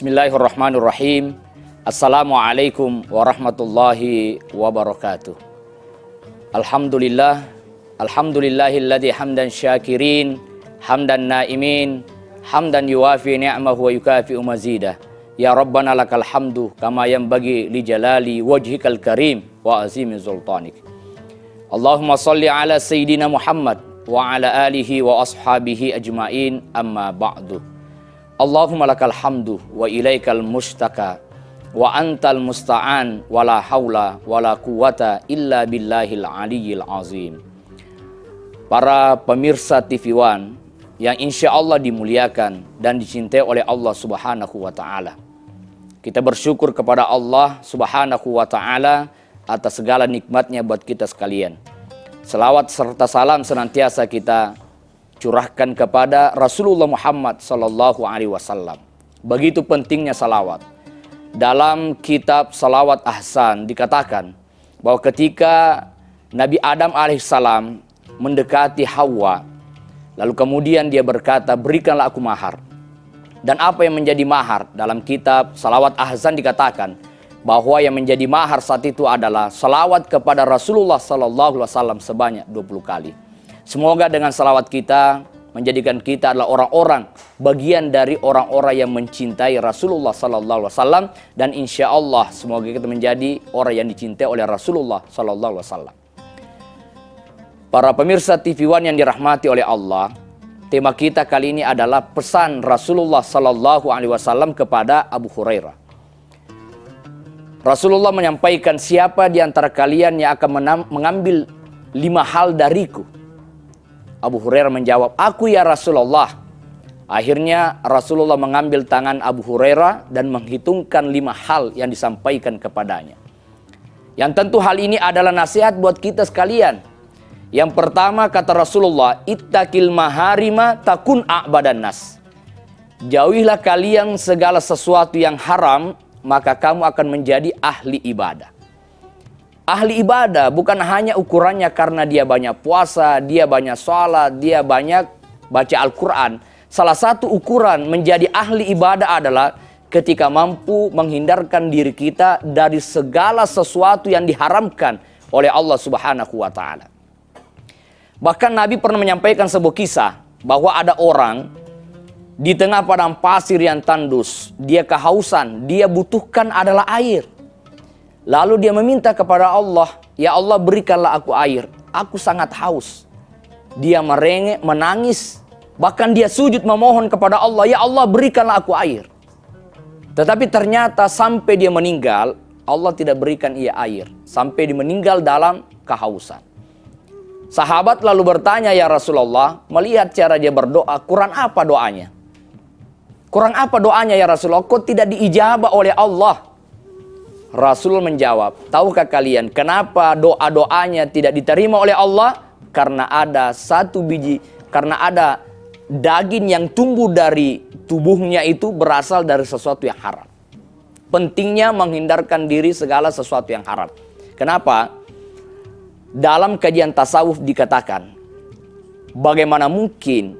Bismillahirrahmanirrahim. Assalamualaikum warahmatullahi wabarakatuh. Alhamdulillah, alhamdulillahilladzi hamdan syakirin, hamdan naimin, hamdan yuwafi ni'amahu wa yukafi'u mazidah. Ya Rabbana lakal hamdu kama yanbaghi li jalali wajhikal karim wa azimi sultanik. Allahumma salli ala sayyidina Muhammad wa ala alihi wa ashabihi ajmain, amma ba'du. Allahumma lakal hamdu wa ilaikal mustaka wa antal musta'an wa la hawla wa la quwata illa billahil aliyyil azim. Para pemirsa TV One yang insya Allah dimuliakan dan dicintai oleh Allah Subhanahu wa Ta'ala, kita bersyukur kepada Allah Subhanahu wa Ta'ala atas segala nikmatnya buat kita sekalian. Selawat serta salam senantiasa kita curahkan kepada Rasulullah Muhammad Sallallahu Alaihi Wasallam. Begitu pentingnya salawat. Dalam kitab Salawat Ahsan dikatakan bahwa ketika Nabi Adam alaihissalam mendekati Hawa, lalu kemudian dia berkata, berikanlah aku mahar. Dan apa yang menjadi mahar? Dalam kitab Salawat Ahsan dikatakan bahwa yang menjadi mahar saat itu adalah salawat kepada Rasulullah Sallallahu Alaihi Wasallam sebanyak 20 kali. Semoga dengan salawat kita menjadikan kita adalah orang-orang bagian dari orang-orang yang mencintai Rasulullah Sallallahu Alaihi Wasallam, dan insya Allah semoga kita menjadi orang yang dicintai oleh Rasulullah Sallallahu Alaihi Wasallam. Para pemirsa TV One yang dirahmati oleh Allah, tema kita kali ini adalah pesan Rasulullah Sallallahu Alaihi Wasallam kepada Abu Hurairah. Rasulullah menyampaikan, siapa di antara kalian yang akan mengambil 5 hal dariku? Abu Hurairah menjawab, aku ya Rasulullah. Akhirnya Rasulullah mengambil tangan Abu Hurairah dan menghitungkan 5 hal yang disampaikan kepadanya. Yang tentu hal ini adalah nasihat buat kita sekalian. Yang pertama kata Rasulullah, ittaqil maharima takun a'badan nas. Jauhilah kalian segala sesuatu yang haram, maka kamu akan menjadi ahli ibadah. Ahli ibadah bukan hanya ukurannya karena dia banyak puasa, dia banyak sholat, dia banyak baca Al-Quran. Salah satu ukuran menjadi ahli ibadah adalah ketika mampu menghindarkan diri kita dari segala sesuatu yang diharamkan oleh Allah Subhanahu wa Ta'ala. Bahkan Nabi pernah menyampaikan sebuah kisah bahwa ada orang di tengah padang pasir yang tandus, dia kehausan, dia butuhkan adalah air. Lalu dia meminta kepada Allah, ya Allah berikanlah aku air, aku sangat haus. Dia merengek, menangis, bahkan dia sujud memohon kepada Allah, ya Allah berikanlah aku air. Tetapi ternyata sampai dia meninggal, Allah tidak berikan ia air. Sampai dia meninggal dalam kehausan. Sahabat lalu bertanya, ya Rasulullah, melihat cara dia berdoa, kurang apa doanya? Kurang apa doanya ya Rasulullah, kok tidak diijabah oleh Allah? Rasul menjawab, tahukah kalian kenapa doa-doanya tidak diterima oleh Allah? Karena ada satu biji, karena ada daging yang tumbuh dari tubuhnya itu berasal dari sesuatu yang haram. Pentingnya menghindarkan diri segala sesuatu yang haram. Kenapa? Dalam kajian tasawuf dikatakan, bagaimana mungkin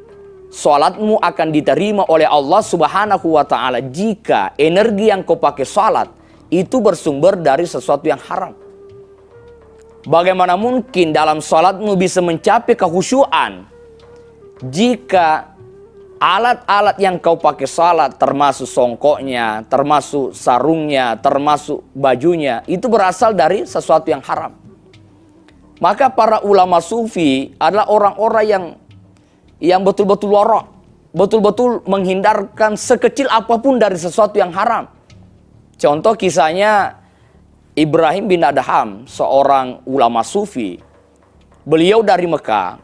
sholatmu akan diterima oleh Allah Subhanahu wa Ta'ala jika energi yang kau pakai sholat itu bersumber dari sesuatu yang haram? Bagaimana mungkin dalam sholatmu bisa mencapai kehusyuan jika alat-alat yang kau pakai sholat, termasuk songkoknya, termasuk sarungnya, termasuk bajunya, itu berasal dari sesuatu yang haram? Maka para ulama sufi adalah orang-orang yang betul-betul wara', betul-betul menghindarkan sekecil apapun dari sesuatu yang haram. Contoh kisahnya Ibrahim bin Adham, seorang ulama sufi. Beliau dari Mekah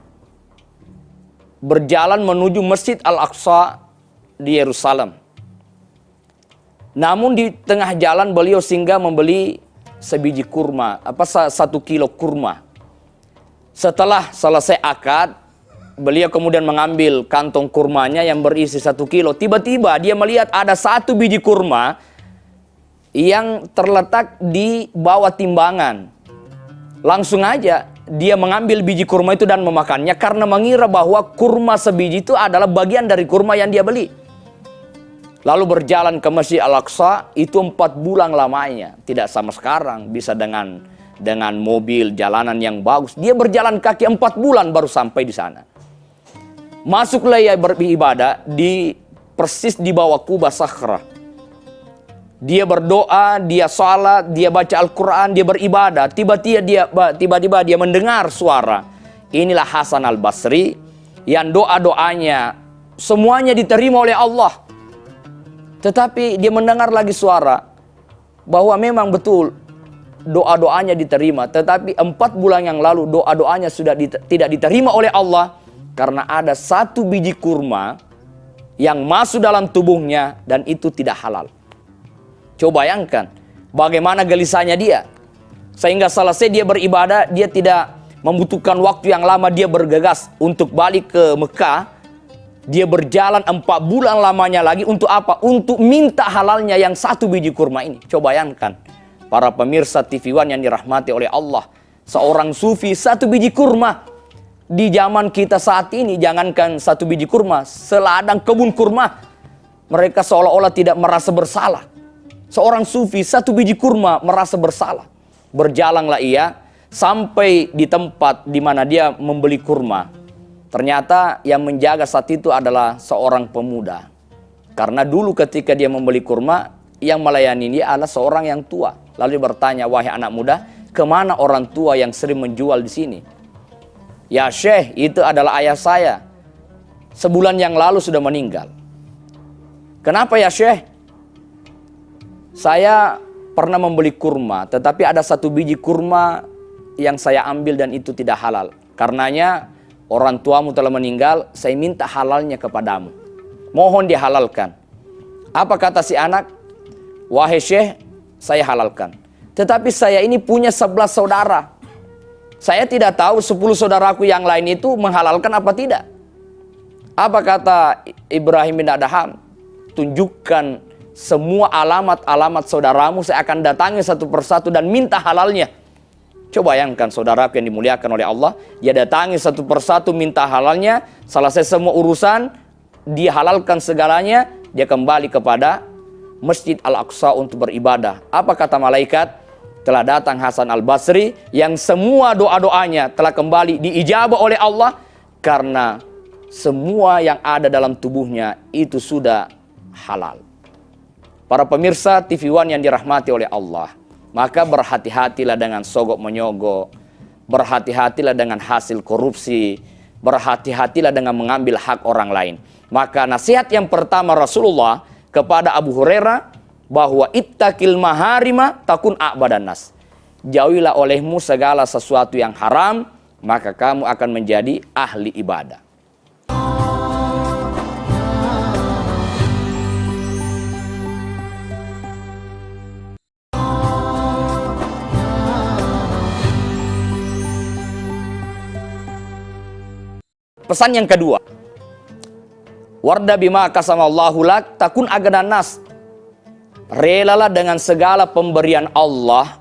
berjalan menuju Masjid Al-Aqsa di Yerusalem. Namun di tengah jalan beliau singgah membeli sebiji kurma, 1 kilo kurma. Setelah selesai akad, beliau kemudian mengambil kantong kurmanya yang berisi 1 kilo. Tiba-tiba dia melihat ada 1 biji kurma yang terletak di bawah timbangan. Langsung aja dia mengambil biji kurma itu dan memakannya karena mengira bahwa kurma sebiji itu adalah bagian dari kurma yang dia beli. Lalu berjalan ke Masjid Al-Aqsa, itu 4 bulan lamanya. Tidak sama sekarang, bisa dengan mobil, jalanan yang bagus. Dia berjalan kaki 4 bulan baru sampai di sana. Masuklah ia beribadah persis di bawah Quba Sakhrah. Dia berdoa, dia salat, dia baca Al-Quran, dia beribadah. Tiba-tiba dia mendengar suara. Inilah Hasan Al-Basri yang doa-doanya semuanya diterima oleh Allah. Tetapi dia mendengar lagi suara bahwa memang betul doa-doanya diterima. Tetapi 4 bulan yang lalu doa-doanya sudah tidak diterima oleh Allah. Karena ada 1 biji kurma yang masuk dalam tubuhnya dan itu tidak halal. Coba bayangkan bagaimana gelisahnya dia. Sehingga selesai dia beribadah, dia tidak membutuhkan waktu yang lama, dia bergegas untuk balik ke Mekah. Dia berjalan 4 bulan lamanya lagi untuk apa? Untuk minta halalnya yang 1 biji kurma ini. Coba bayangkan para pemirsa TV One yang dirahmati oleh Allah. Seorang sufi 1 biji kurma. Di zaman kita saat ini, jangankan 1 biji kurma, seladang kebun kurma, mereka seolah-olah tidak merasa bersalah. Seorang sufi 1 biji kurma merasa bersalah. Berjalanlah ia sampai di tempat di mana dia membeli kurma. Ternyata yang menjaga saat itu adalah seorang pemuda. Karena dulu ketika dia membeli kurma, yang melayani dia adalah seorang yang tua. Lalu dia bertanya, wahai anak muda, kemana orang tua yang sering menjual di sini? Ya Syekh, itu adalah ayah saya. Sebulan yang lalu sudah meninggal. Kenapa ya Syekh? Saya pernah membeli kurma, tetapi ada 1 biji kurma yang saya ambil dan itu tidak halal. Karenanya orang tuamu telah meninggal, saya minta halalnya kepadamu. Mohon dihalalkan. Apa kata si anak? Wahai Syekh, saya halalkan. Tetapi saya ini punya 11 saudara. Saya tidak tahu 10 saudaraku yang lain itu menghalalkan apa tidak. Apa kata Ibrahim bin Adham? Tunjukkan semua alamat-alamat saudaramu, saya akan datangi satu persatu dan minta halalnya. Coba bayangkan saudaraku yang dimuliakan oleh Allah, dia datangi satu persatu minta halalnya, selesai semua urusan, dia halalkan segalanya, dia kembali kepada Masjid Al-Aqsa untuk beribadah. Apa kata malaikat? Telah datang Hasan Al-Basri yang semua doa-doanya telah kembali diijabah oleh Allah karena semua yang ada dalam tubuhnya itu sudah halal. Para pemirsa TV One yang dirahmati oleh Allah, maka berhati-hatilah dengan sogok menyogok, berhati-hatilah dengan hasil korupsi, berhati-hatilah dengan mengambil hak orang lain. Maka nasihat yang pertama Rasulullah kepada Abu Hurairah bahwa ittaqil maharima takun a'badan nas. Jauhilah olehmu segala sesuatu yang haram, maka kamu akan menjadi ahli ibadah. Pesan yang kedua, warda bima qasamallahu lak takun aghanan nas. Relalah dengan segala pemberian Allah,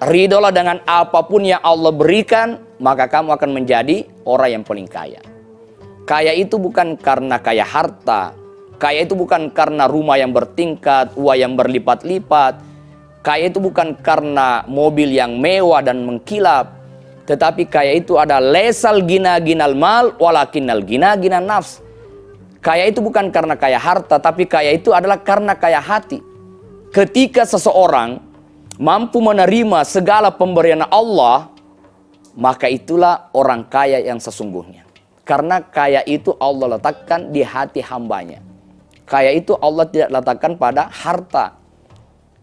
ridolah dengan apapun yang Allah berikan, maka kamu akan menjadi orang yang paling kaya. Kaya itu bukan karena kaya harta, kaya itu bukan karena rumah yang bertingkat, uang yang berlipat-lipat, kaya itu bukan karena mobil yang mewah dan mengkilap. Tetapi kaya itu ada lesal gina ginal mal walakinnal gina gina nafs. Kaya itu bukan karena kaya harta, tapi kaya itu adalah karena kaya hati. Ketika seseorang mampu menerima segala pemberian Allah, maka itulah orang kaya yang sesungguhnya. Karena kaya itu Allah letakkan di hati hambanya. Kaya itu Allah tidak letakkan pada harta.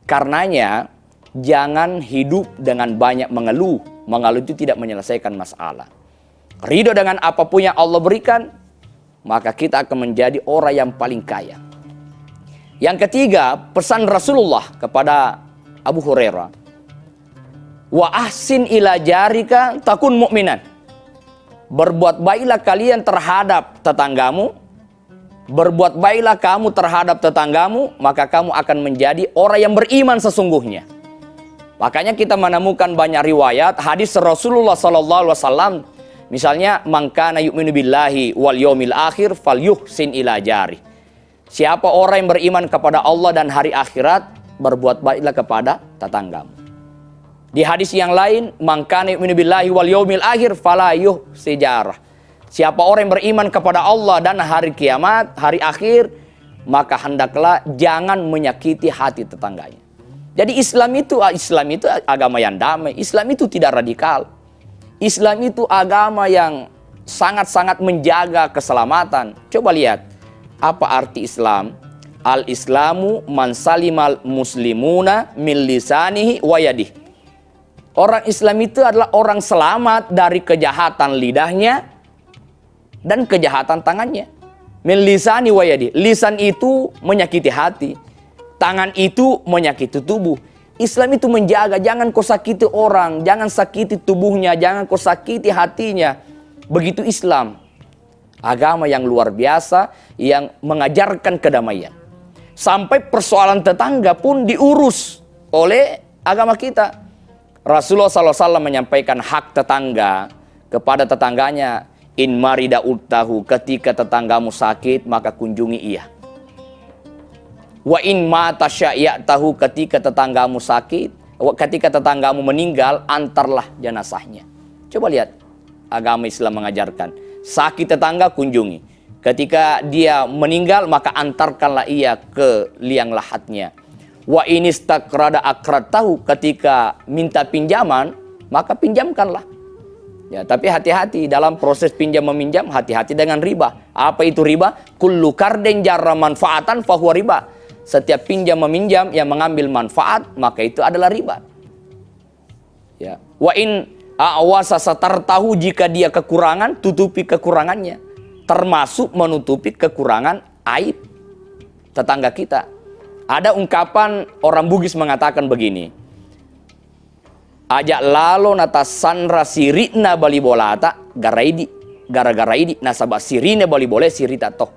Karenanya jangan hidup dengan banyak mengeluh. Mengeluh itu tidak menyelesaikan masalah. Ridho dengan apapun yang Allah berikan, maka kita akan menjadi orang yang paling kaya. Yang ketiga, pesan Rasulullah kepada Abu Hurairah. Wa ahsin ila jarika takun mu'minan. Berbuat baiklah kalian terhadap tetanggamu. Berbuat baiklah kamu terhadap tetanggamu, maka kamu akan menjadi orang yang beriman sesungguhnya. Makanya kita menemukan banyak riwayat hadis Rasulullah SAW. Misalnya, man kana yu'minu billahi wal yawmil akhir falyuhsin ila jari. Siapa orang yang beriman kepada Allah dan hari akhirat, berbuat baiklah kepada tetanggamu. Di hadis yang lain, man kana yu'minu billahi wal yaumil akhir fala yuhsijarah. Siapa orang yang beriman kepada Allah dan hari kiamat, hari akhir, maka hendaklah jangan menyakiti hati tetangganya. Jadi Islam itu agama yang damai. Islam itu tidak radikal. Islam itu agama yang sangat-sangat menjaga keselamatan. Coba lihat, apa arti Islam? Al-Islamu man salimal muslimuna min lisanihi wa yadihi. Orang Islam itu adalah orang selamat dari kejahatan lidahnya dan kejahatan tangannya. Min lisani wa yadihi. Lisan itu menyakiti hati, tangan itu menyakiti tubuh. Islam itu menjaga, jangan kau sakiti orang, jangan sakiti tubuhnya, jangan kau sakiti hatinya. Begitu Islam. Agama yang luar biasa yang mengajarkan kedamaian. Sampai persoalan tetangga pun diurus oleh agama kita. Rasulullah SAW menyampaikan hak tetangga kepada tetangganya. In marida utahu, ketika tetanggamu sakit maka kunjungi ia. Wa in mata sya'yatahu, ketika tetanggamu sakit, ketika tetanggamu meninggal, antarlah jenazahnya. Coba lihat, agama Islam mengajarkan, sakit tetangga kunjungi. Ketika dia meninggal maka antarkanlah ia ke liang lahatnya. Wa in istakrada akratahu, ketika minta pinjaman maka pinjamkanlah. Ya, tapi hati-hati dalam proses pinjam meminjam, hati-hati dengan riba. Apa itu riba? Kullu karden jarra manfaatan fahuwa riba. Setiap pinjam meminjam yang mengambil manfaat, maka itu adalah riba. Ya. Wa in a'wasa satartahu, jika dia kekurangan, tutupi kekurangannya. Termasuk menutupi kekurangan aib tetangga kita. Ada ungkapan orang Bugis mengatakan begini. Ajak lalo nata sanra sirina bali bolata garaidi gara-gara ini nasabah sirine bali boleh sirita toh.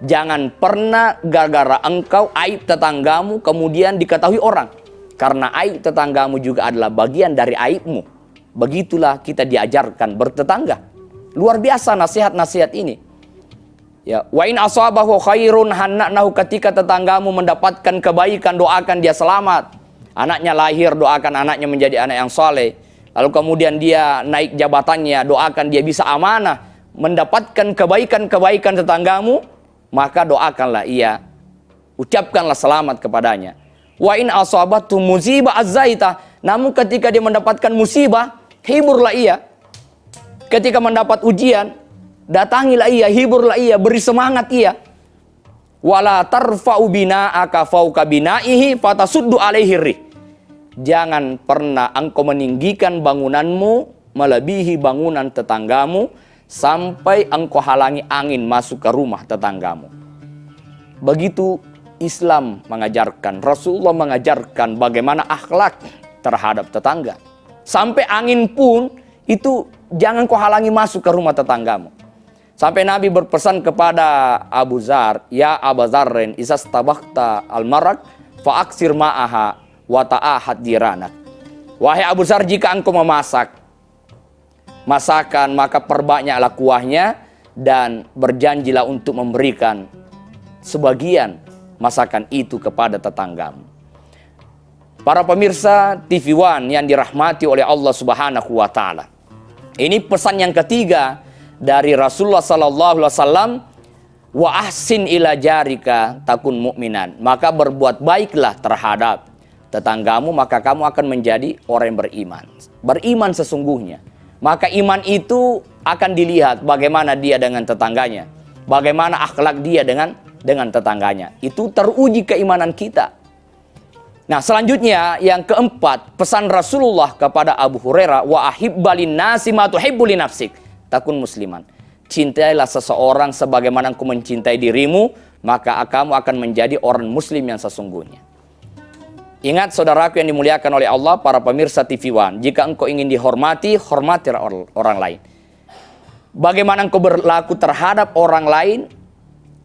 Jangan pernah gara-gara engkau aib tetanggamu kemudian diketahui orang. Karena aib tetanggamu juga adalah bagian dari aibmu. Begitulah kita diajarkan bertetangga. Luar biasa nasihat-nasihat ini. Ya, wa in asabahu khairun hanna'nahu, ketika tetanggamu mendapatkan kebaikan, doakan dia selamat. Anaknya lahir, doakan anaknya menjadi anak yang saleh. Lalu kemudian dia naik jabatannya, doakan dia bisa amanah, mendapatkan kebaikan-kebaikan tetanggamu, maka doakanlah ia, ucapkanlah selamat kepadanya. Wa in asabatu musibah azzaita, namun ketika dia mendapatkan musibah, hiburlah ia. Ketika mendapat ujian, datangilah ia, hiburlah ia, beri semangat ia. Wala tarfa'u bina'aka fauka bina'ihi fatasuddu alaihi rih. Jangan pernah engkau meninggikan bangunanmu melebihi bangunan tetanggamu sampai engkau halangi angin masuk ke rumah tetanggamu. Begitu Islam mengajarkan, Rasulullah mengajarkan bagaimana akhlak terhadap tetangga. Sampai angin pun itu jangan kau halangi masuk ke rumah tetanggamu. Sampai Nabi berpesan kepada Abu Zar, ya Abu Zarrin, isas tabakhta al-marak fa'aksir ma'aha wa ta'ahad jiranak. Wahai Abu Zar, jika engkau memasak masakan, maka perbanyaklah kuahnya dan berjanjilah untuk memberikan sebagian masakan itu kepada tetanggamu. Para pemirsa TV One yang dirahmati oleh Allah Subhanahu wa taala. Ini pesan yang ketiga dari Rasulullah sallallahu alaihi wasallam, wa ahsin ila jarika takun mu'minan. Maka berbuat baiklah terhadap tetanggamu, maka kamu akan menjadi orang yang beriman. Beriman sesungguhnya. Maka iman itu akan dilihat bagaimana dia dengan tetangganya, bagaimana akhlak dia dengan tetangganya. Itu teruji keimanan kita. Nah, selanjutnya yang keempat, pesan Rasulullah kepada Abu Hurairah, wa ahibbalin nasi ma tuhibbu li nafsik takun musliman. Cintailah seseorang sebagaimana engkau mencintai dirimu, maka kamu akan menjadi orang muslim yang sesungguhnya. Ingat saudaraku yang dimuliakan oleh Allah, para pemirsa TV One, jika engkau ingin dihormati, hormatilah orang lain. Bagaimana engkau berlaku terhadap orang lain,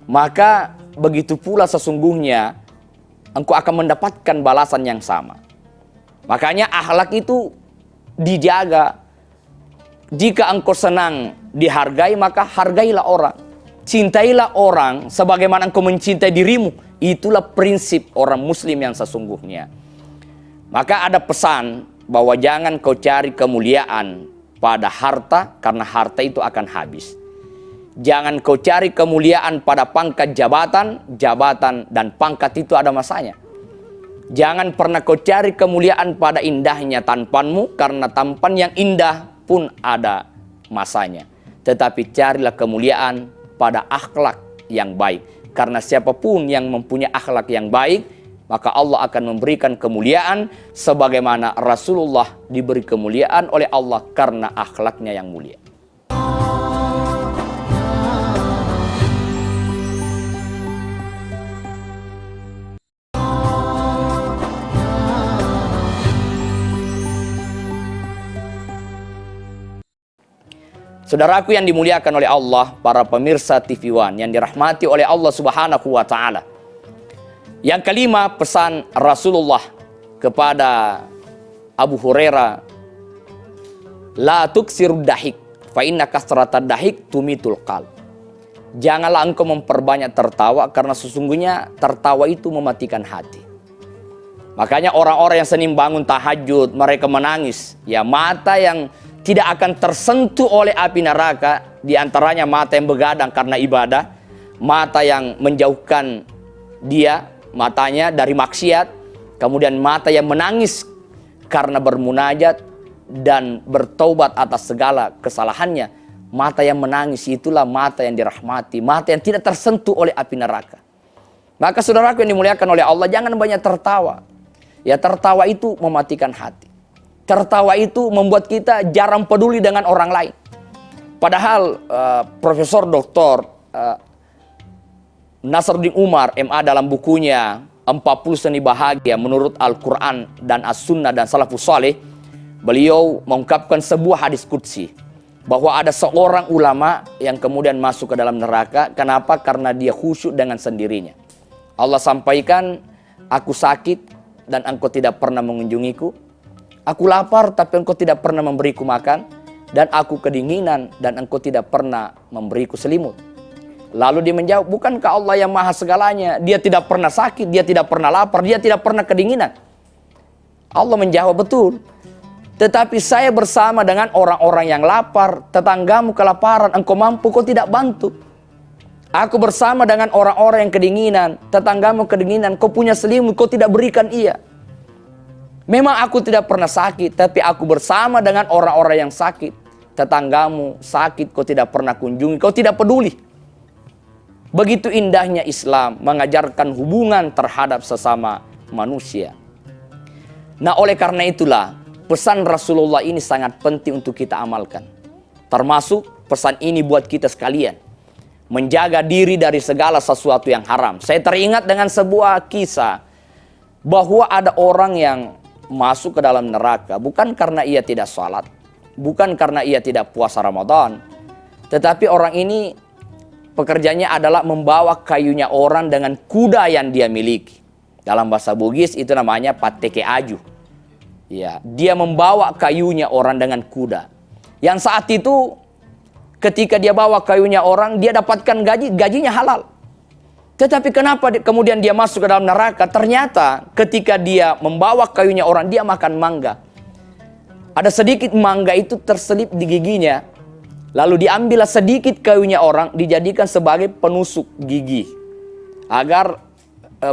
maka begitu pula sesungguhnya engkau akan mendapatkan balasan yang sama. Makanya akhlak itu dijaga. Jika engkau senang dihargai, maka hargailah orang. cintailah orang sebagaimana engkau mencintai dirimu. Itulah prinsip orang muslim yang sesungguhnya. Maka ada pesan bahwa jangan kau cari kemuliaan pada harta, karena harta itu akan habis. Jangan kau cari kemuliaan pada pangkat jabatan, jabatan dan pangkat itu ada masanya. Jangan pernah kau cari kemuliaan pada indahnya tampanmu, karena tampan yang indah pun ada masanya. Tetapi carilah kemuliaan pada akhlak yang baik. Karena siapapun yang mempunyai akhlak yang baik, maka Allah akan memberikan kemuliaan sebagaimana Rasulullah diberi kemuliaan oleh Allah karena akhlaknya yang mulia. Saudaraku yang dimuliakan oleh Allah, para pemirsa TV One yang dirahmati oleh Allah Subhanahu wa Ta'ala. Yang kelima, pesan Rasulullah kepada Abu Hurairah, la tuksirud dahik fa inna kasratad dahik tumitul qalb. Janganlah engkau memperbanyak tertawa, karena sesungguhnya tertawa itu mematikan hati. Makanya orang-orang yang senin bangun tahajud, mereka menangis, ya mata yang tidak akan tersentuh oleh api neraka, diantaranya mata yang begadang karena ibadah, mata yang menjauhkan dia, matanya dari maksiat, kemudian mata yang menangis karena bermunajat dan bertaubat atas segala kesalahannya. Mata yang menangis itulah mata yang dirahmati, mata yang tidak tersentuh oleh api neraka. Maka saudaraku yang dimuliakan oleh Allah, jangan banyak tertawa. Ya, tertawa itu mematikan hati. Tertawa itu membuat kita jarang peduli dengan orang lain. Padahal Profesor Dr. Nasruddin Umar MA dalam bukunya 40 Seni Bahagia menurut Al-Quran dan As-Sunnah dan Salafus Saleh, beliau mengungkapkan sebuah hadis qudsi bahwa ada seorang ulama yang kemudian masuk ke dalam neraka. Kenapa? Karena dia khusyuk dengan sendirinya. Allah sampaikan, aku sakit dan engkau tidak pernah mengunjungiku. Aku lapar tapi engkau tidak pernah memberiku makan, dan aku kedinginan dan engkau tidak pernah memberiku selimut. Lalu dia menjawab, bukankah Allah yang maha segalanya? Dia tidak pernah sakit, dia tidak pernah lapar, dia tidak pernah kedinginan. Allah menjawab, betul. Tetapi saya bersama dengan orang-orang yang lapar, tetanggamu kelaparan, engkau mampu, kau tidak bantu. Aku bersama dengan orang-orang yang kedinginan, tetanggamu kedinginan, kau punya selimut, kau tidak berikan ia. Memang aku tidak pernah sakit, tapi aku bersama dengan orang-orang yang sakit. Tetanggamu sakit, kau tidak pernah kunjungi, kau tidak peduli. Begitu indahnya Islam mengajarkan hubungan terhadap sesama manusia. Nah, oleh karena itulah pesan Rasulullah ini sangat penting untuk kita amalkan. Termasuk pesan ini buat kita sekalian, menjaga diri dari segala sesuatu yang haram. Saya teringat dengan sebuah kisah bahwa ada orang yang masuk ke dalam neraka bukan karena ia tidak sholat, bukan karena ia tidak puasa Ramadan, tetapi orang ini pekerjaannya adalah membawa kayunya orang dengan kuda yang dia miliki. Dalam bahasa Bugis itu namanya pateke aju. Ya, dia membawa kayunya orang dengan kuda. Yang saat itu ketika dia bawa kayunya orang, dia dapatkan gajinya halal. Tetapi kenapa kemudian dia masuk ke dalam neraka? Ternyata ketika dia membawa kayunya orang, dia makan mangga. Ada sedikit mangga itu terselip di giginya. Lalu diambillah sedikit kayunya orang, dijadikan sebagai penusuk gigi. Agar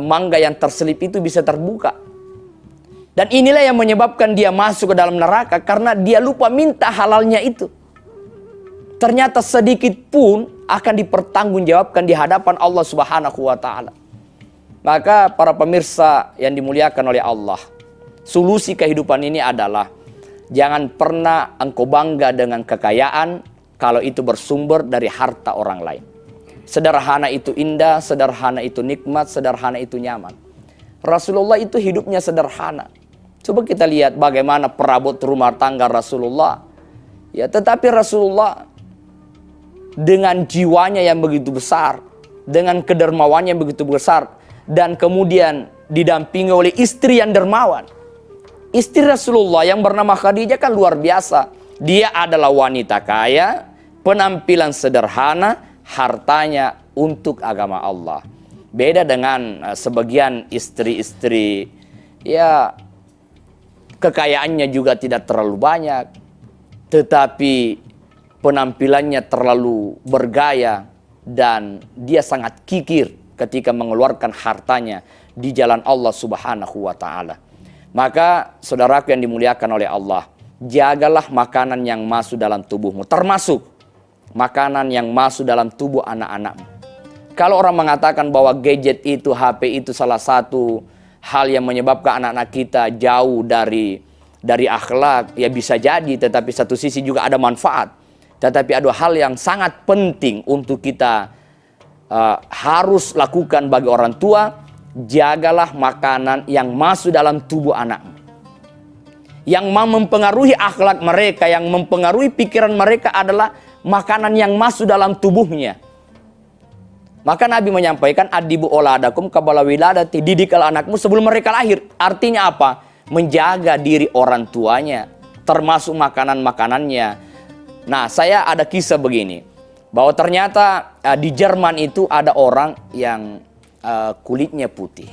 mangga yang terselip itu bisa terbuka. Dan inilah yang menyebabkan dia masuk ke dalam neraka, karena dia lupa minta halalnya itu. Ternyata sedikit pun akan dipertanggungjawabkan di hadapan Allah Subhanahu wa Ta'ala. Maka para pemirsa yang dimuliakan oleh Allah, solusi kehidupan ini adalah jangan pernah engkau bangga dengan kekayaan kalau itu bersumber dari harta orang lain. Sederhana itu indah, sederhana itu nikmat, sederhana itu nyaman. Rasulullah itu hidupnya sederhana. Coba kita lihat bagaimana perabot rumah tangga Rasulullah. Ya, tetapi Rasulullah dengan jiwanya yang begitu besar, dengan kedermawannya yang begitu besar, dan kemudian didampingi oleh istri yang dermawan. Istri Rasulullah yang bernama Khadijah kan luar biasa. Dia adalah wanita kaya, penampilan sederhana, hartanya untuk agama Allah. Beda dengan sebagian istri-istri, ya kekayaannya juga tidak terlalu banyak, tetapi penampilannya terlalu bergaya dan dia sangat kikir ketika mengeluarkan hartanya di jalan Allah Subhanahu wa Ta'ala. Maka saudaraku yang dimuliakan oleh Allah, jagalah makanan yang masuk dalam tubuhmu, termasuk makanan yang masuk dalam tubuh anak-anakmu. Kalau orang mengatakan bahwa gadget itu, HP itu salah satu hal yang menyebabkan anak-anak kita jauh dari akhlak, ya bisa jadi, tetapi satu sisi juga ada manfaat. Tetapi ada hal yang sangat penting untuk kita harus lakukan bagi orang tua. Jagalah makanan yang masuk dalam tubuh anakmu, yang mempengaruhi akhlak mereka, yang mempengaruhi pikiran mereka adalah makanan yang masuk dalam tubuhnya. Maka Nabi menyampaikan, adibu oladakum qabla wiladati, didiklah anakmu sebelum mereka lahir. Artinya apa? Menjaga diri orang tuanya, termasuk makanan-makanannya. Nah, saya ada kisah begini, bahwa ternyata di Jerman itu ada orang yang kulitnya putih.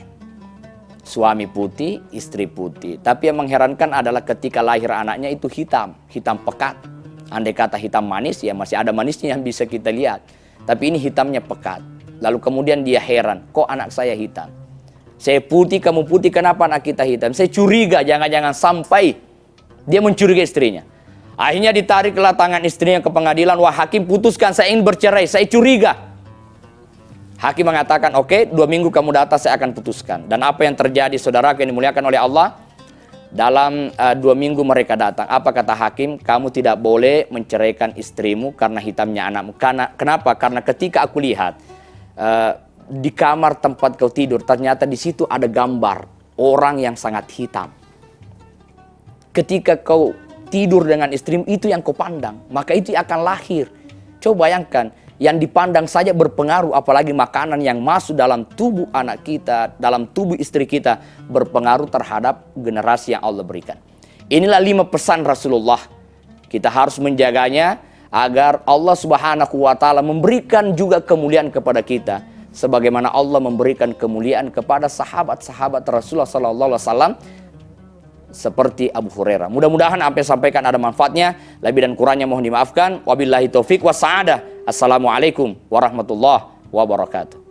Suami putih, istri putih. Tapi yang mengherankan adalah ketika lahir anaknya itu hitam pekat. Andai kata hitam manis, ya masih ada manisnya yang bisa kita lihat. Tapi ini hitamnya pekat. Lalu kemudian dia heran, kok anak saya hitam? Saya putih, kamu putih, kenapa anak kita hitam? Saya curiga, jangan-jangan sampai dia mencurigai istrinya. Akhirnya ditariklah tangan istrinya ke pengadilan. Wah hakim, putuskan, saya ingin bercerai, saya curiga. Hakim mengatakan, oke, 2 minggu kamu datang, saya akan putuskan. Dan apa yang terjadi, saudara yang dimuliakan oleh Allah? Dalam 2 minggu mereka datang. Apa kata hakim? Kamu tidak boleh menceraikan istrimu karena hitamnya anakmu. Kenapa? Karena ketika aku lihat di kamar tempat kau tidur, ternyata di situ ada gambar orang yang sangat hitam. Ketika kau tidur dengan istrimu, itu yang kau pandang, maka itu akan lahir. Coba bayangkan, yang dipandang saja berpengaruh, apalagi makanan yang masuk dalam tubuh anak kita, dalam tubuh istri kita, berpengaruh terhadap generasi yang Allah berikan. Inilah 5 pesan Rasulullah. Kita harus menjaganya agar Allah Subhanahu wa Ta'ala memberikan juga kemuliaan kepada kita, sebagaimana Allah memberikan kemuliaan kepada sahabat-sahabat Rasulullah sallallahu alaihi wasallam seperti Abu Hurairah. Mudah-mudahan apa yang sampaikan ada manfaatnya. Lebih dan kurangnya mohon dimaafkan. Wabillahi taufik wa sa'adah. Assalamualaikum warahmatullahi wabarakatuh.